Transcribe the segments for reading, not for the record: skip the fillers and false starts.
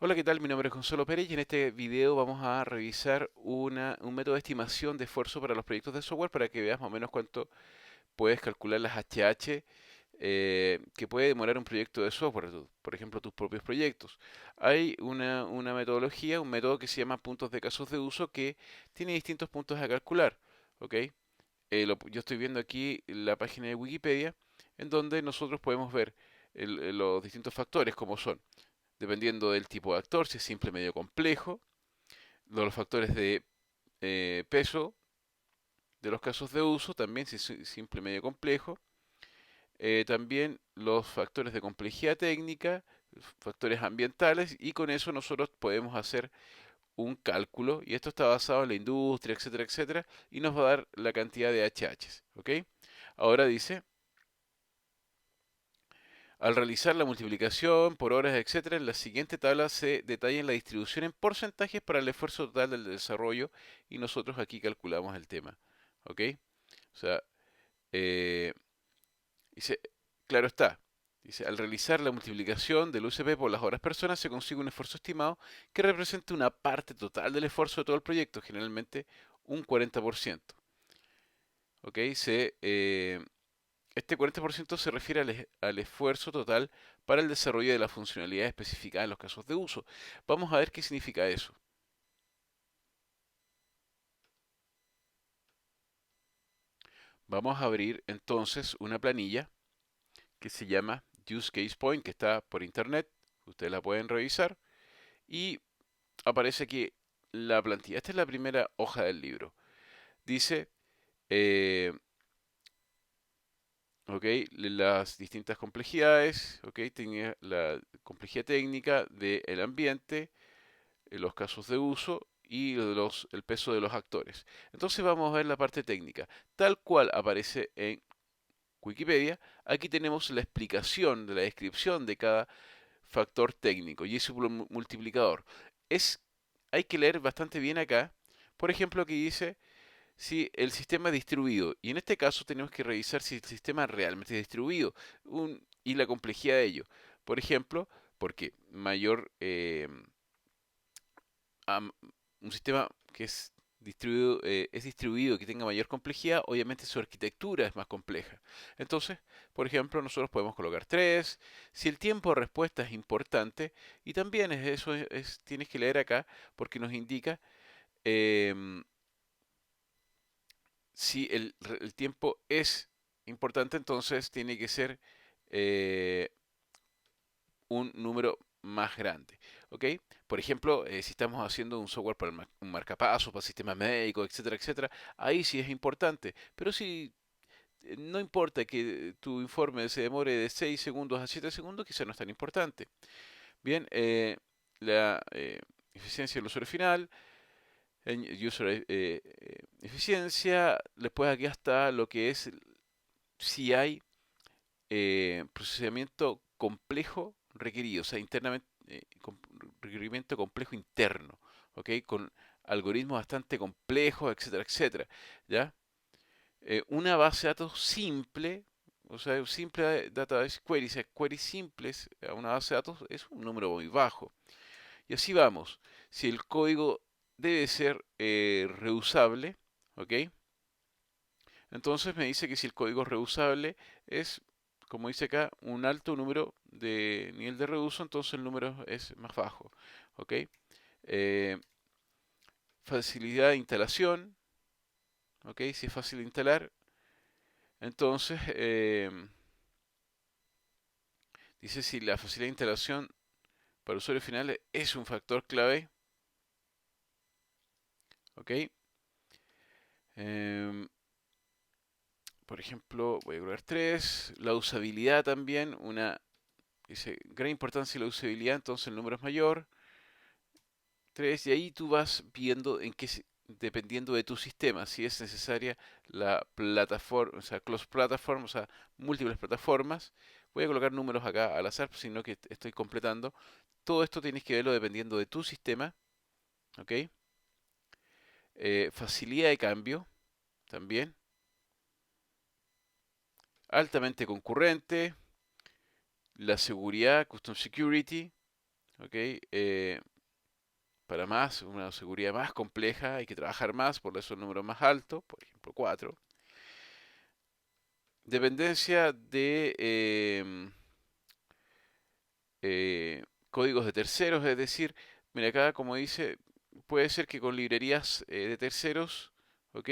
Hola, ¿qué tal? Mi nombre es Gonzalo Pérez y en este video vamos a revisar un método de estimación de esfuerzo para los proyectos de software para que veas más o menos cuánto puedes calcular las HH que puede demorar un proyecto de software, por ejemplo, tus propios proyectos. Hay una metodología, un método que se llama puntos de casos de uso que tiene distintos puntos a calcular, ¿ok? Yo estoy viendo aquí la página de Wikipedia en donde nosotros podemos ver los distintos factores como son dependiendo del tipo de actor, si es simple, medio, complejo, los factores de peso de los casos de uso, también si es simple, medio, complejo, también los factores de complejidad técnica, factores ambientales, y con eso nosotros podemos hacer un cálculo, y esto está basado en la industria, etcétera, etcétera, y nos va a dar la cantidad de HHs, ¿ok? Ahora dice, al realizar la multiplicación por horas, etcétera, en la siguiente tabla se detalla la distribución en porcentajes para el esfuerzo total del desarrollo y nosotros aquí calculamos el tema. ¿Ok? O sea, eh, dice, claro está. Dice, al realizar la multiplicación del UCP por las horas personas se consigue un esfuerzo estimado que representa una parte total del esfuerzo de todo el proyecto, generalmente un 40%. ¿Ok? Este 40% se refiere al esfuerzo total para el desarrollo de la funcionalidad especificada en los casos de uso. Vamos a ver qué significa eso. Vamos a abrir entonces una planilla que se llama Use Case Point, que está por internet. Ustedes la pueden revisar y aparece aquí la plantilla. Esta es la primera hoja del libro. Dice, eh, ok, las distintas complejidades, ok, tiene la complejidad técnica del ambiente, los casos de uso y el peso de los actores. Entonces vamos a ver la parte técnica. Tal cual aparece en Wikipedia, aquí tenemos la explicación de la descripción de cada factor técnico y ese multiplicador. Es, hay que leer bastante bien acá. Por ejemplo, aquí dice si el sistema es distribuido. Y en este caso tenemos que revisar si el sistema realmente es distribuido y la complejidad de ello. Por ejemplo, porque mayor am- un sistema que es distribuido, que tenga mayor complejidad, obviamente su arquitectura es más compleja. Entonces, por ejemplo, nosotros podemos colocar 3 si el tiempo de respuesta es importante, y también tienes que leer acá porque nos indica em, si el tiempo es importante, entonces tiene que ser eh, un número más grande. ¿Ok? Por ejemplo, si estamos haciendo un software para un marcapasos, para sistemas médicos, etcétera, etcétera, ahí sí es importante. Pero si no importa que tu informe se demore de 6 segundos a 7 segundos, quizá no es tan importante. Bien, la eficiencia del usuario final, en user eficiencia, después aquí hasta lo que es si hay procesamiento complejo requerido, o sea, internamente, requerimiento complejo interno, ¿ok? Con algoritmos bastante complejos, etcétera, etcétera, ¿ya? Una base de datos simple, o sea, un simple database query, o sea, queries simples a una base de datos es un número muy bajo. Y así vamos. Si el código debe ser reusable, ¿ok? Entonces me dice que si el código es reusable es, como dice acá, un alto número de nivel de reuso, entonces el número es más bajo. ¿Ok? Eh, Facilidad de instalación. ¿Ok? Si es fácil de instalar. Entonces, dice si la facilidad de instalación para usuarios finales es un factor clave. ¿Ok? Em, por ejemplo, voy a agregar 3. La usabilidad también, dice gran importancia la usabilidad, entonces el número es mayor. 3 y ahí tú vas viendo dependiendo de tu sistema, si es necesaria la plataforma, o sea, cross platform, o sea, múltiples plataformas. Voy a colocar números acá al azar, sino que estoy completando. Todo esto tienes que verlo dependiendo de tu sistema, ¿ok? Facilidad de cambio, también. Altamente concurrente. La seguridad, custom security, ¿ok? Para más, una seguridad más compleja, hay que trabajar más, por eso el número más alto, por ejemplo 4. Dependencia de códigos de terceros, es decir, mira acá como dice, puede ser que con librerías de terceros, ¿ok?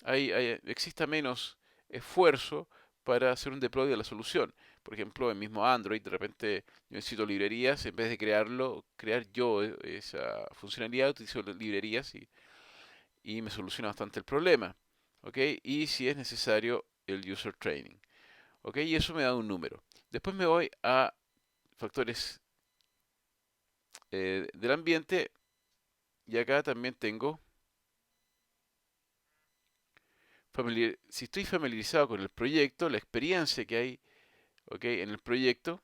Exista menos esfuerzo para hacer un deploy de la solución. Por ejemplo, en mismo Android, de repente yo necesito librerías, en vez de crear yo esa funcionalidad, utilizo las librerías y me soluciona bastante el problema, ¿ok? Y si es necesario el user training, ¿ok? Y eso me da un número. Después me voy a factores del ambiente y acá también tengo si estoy familiarizado con el proyecto, la experiencia que hay, ¿ok? En el proyecto.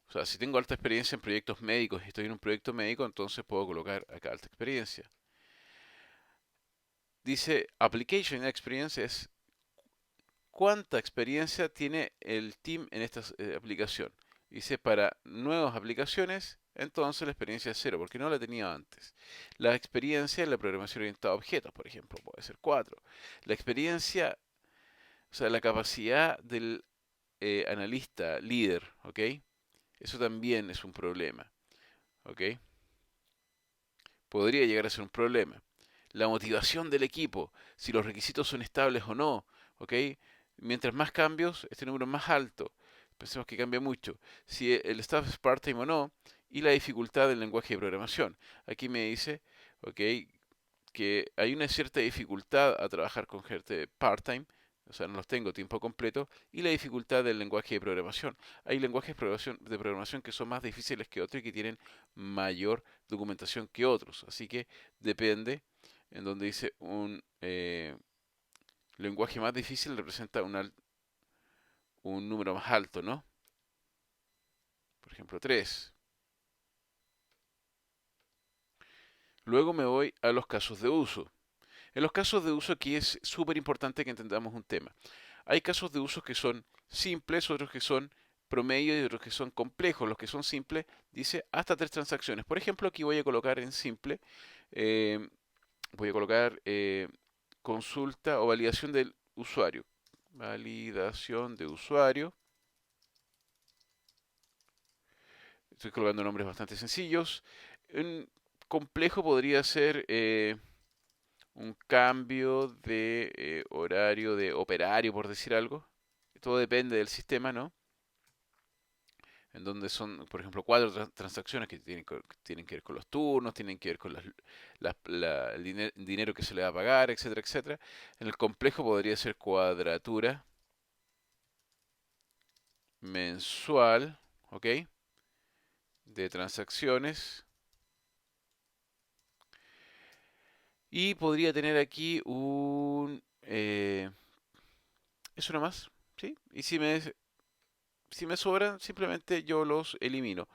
O sea, si tengo alta experiencia en proyectos médicos y estoy en un proyecto médico, entonces puedo colocar acá alta experiencia. Dice Application Experience es cuánta experiencia tiene el team en esta aplicación. Dice para nuevas aplicaciones, entonces la experiencia es cero, porque no la tenía antes. La experiencia en la programación orientada a objetos, por ejemplo, puede ser 4. La experiencia, o sea, la capacidad del analista líder, ¿ok? Eso también es un problema, ¿ok? Podría llegar a ser un problema. La motivación del equipo, si los requisitos son estables o no, ¿ok? Mientras más cambios, este número es más alto. Pensemos que cambia mucho. Si el staff es part-time o no, y la dificultad del lenguaje de programación. Aquí me dice, ¿ok? Que hay una cierta dificultad a trabajar con gente part-time, o sea, no los tengo tiempo completo, y la dificultad del lenguaje de programación. Hay lenguajes de programación que son más difíciles que otros y que tienen mayor documentación que otros. Así que depende, en donde dice un lenguaje más difícil representa un número más alto, ¿no? Por ejemplo, 3. Luego me voy a los casos de uso. En los casos de uso aquí es súper importante que entendamos un tema. Hay casos de uso que son simples, otros que son promedio y otros que son complejos. Los que son simples dice hasta 3 transacciones. Por ejemplo, aquí voy a colocar en simple, eh, voy a colocar consulta o validación del usuario. Validación de usuario. Estoy colocando nombres bastante sencillos. Un complejo podría ser un cambio de horario de operario, por decir algo. Todo depende del sistema, ¿no? En donde son, por ejemplo, 4 transacciones que tienen que ver con los turnos, tienen que ver con el dinero que se le va a pagar, etcétera, etcétera. En el complejo podría ser cuadratura mensual, ¿ok? De transacciones. Y podría tener aquí eso nomás, ¿sí? Y si me sobran, simplemente yo los elimino.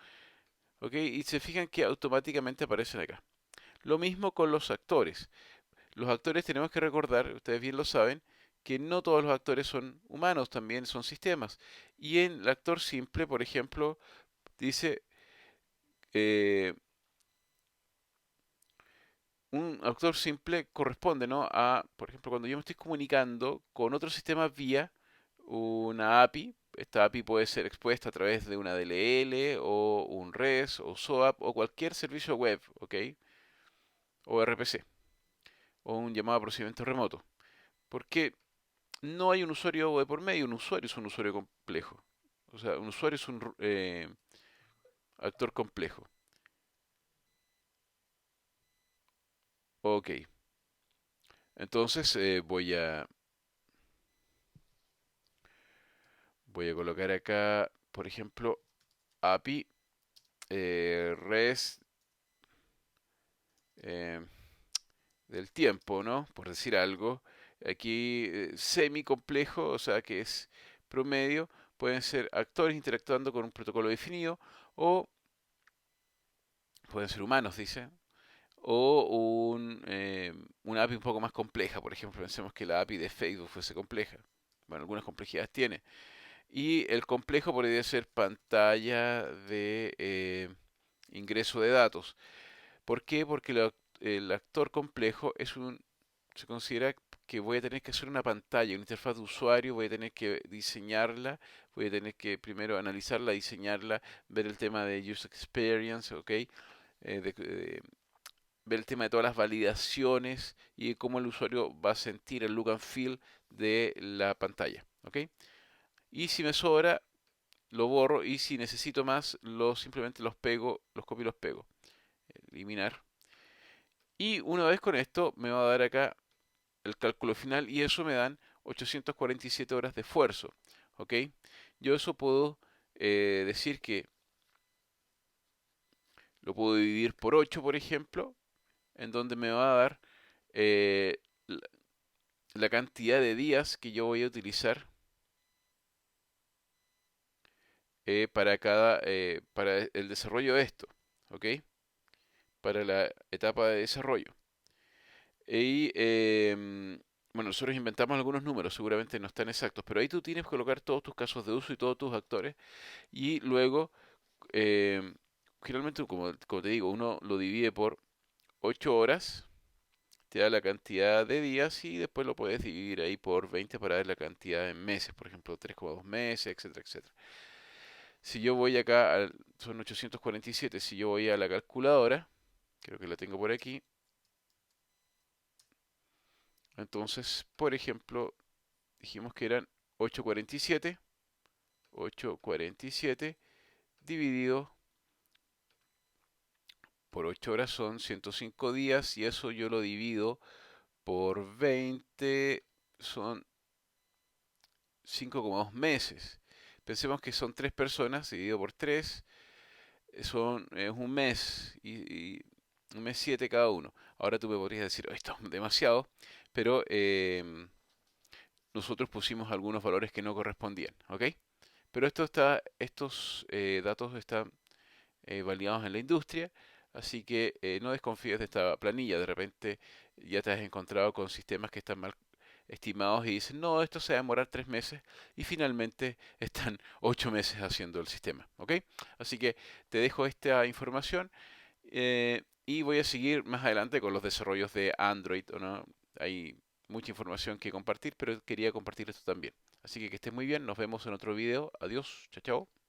¿Ok? Y se fijan que automáticamente aparecen acá. Lo mismo con los actores. Los actores tenemos que recordar, ustedes bien lo saben, que no todos los actores son humanos, también son sistemas. Y en el actor simple, por ejemplo, dice eh, un actor simple corresponde, ¿no? A, por ejemplo, cuando yo me estoy comunicando con otro sistema vía una API. Esta API puede ser expuesta a través de una DLL o un REST o SOAP o cualquier servicio web, ¿ok? O RPC o un llamado a procedimiento remoto. Porque no hay un usuario de por medio, un usuario es un usuario complejo. O sea, un usuario es un actor complejo. Ok, entonces voy a colocar acá, por ejemplo, API REST eh, del tiempo, ¿no? Por decir algo. Aquí semi complejo, o sea que es promedio, pueden ser actores interactuando con un protocolo definido o pueden ser humanos, dice, o una API un poco más compleja. Por ejemplo, pensemos que la API de Facebook fuese compleja. Bueno, algunas complejidades tiene. Y el complejo podría ser pantalla de ingreso de datos. ¿Por qué? Porque el actor complejo se considera que voy a tener que hacer una pantalla, una interfaz de usuario, voy a tener que diseñarla, voy a tener que primero analizarla, diseñarla, ver el tema de user experience, ¿ok? Ver el tema de todas las validaciones y de cómo el usuario va a sentir el look and feel de la pantalla, ¿ok? Y si me sobra, lo borro y si necesito más, simplemente los pego, los copio y los pego. Eliminar. Y una vez con esto me va a dar acá el cálculo final y eso me dan 847 horas de esfuerzo. ¿Ok? Yo eso puedo decir que lo puedo dividir por 8, por ejemplo, en donde me va a dar eh, la la cantidad de días que yo voy a utilizar para el desarrollo de esto. ¿Ok? Para la etapa de desarrollo. Y bueno, nosotros inventamos algunos números, seguramente no están exactos, pero ahí tú tienes que colocar todos tus casos de uso y todos tus actores. Y luego, em, finalmente, como te digo, uno lo divide por 8 horas, te da la cantidad de días y después lo puedes dividir ahí por 20 para ver la cantidad de meses, por ejemplo, 3,2 meses, etcétera, etcétera. Si yo voy acá, son 847, si yo voy a la calculadora, creo que la tengo por aquí, entonces, por ejemplo, dijimos que eran 8,47, 8,47 dividido por 8 horas son 105 días y eso yo lo divido por 20, son 5,2 meses. Pensemos que son 3 personas, dividido por 3, es un mes y un mes 7 cada uno. Ahora tú me podrías decir, "Oh, esto es demasiado", pero nosotros pusimos algunos valores que no correspondían, ¿ok? Pero estos datos están validados en la industria, así que no desconfíes de esta planilla. De repente ya te has encontrado con sistemas que están mal estimados y dicen, no, esto se va a demorar 3 meses y finalmente están 8 meses haciendo el sistema, ¿ok? Así que te dejo esta información y voy a seguir más adelante con los desarrollos de Android, ¿o no? Hay mucha información que compartir, pero quería compartir esto también. Así que estés muy bien, nos vemos en otro video. Adiós, chao, chao.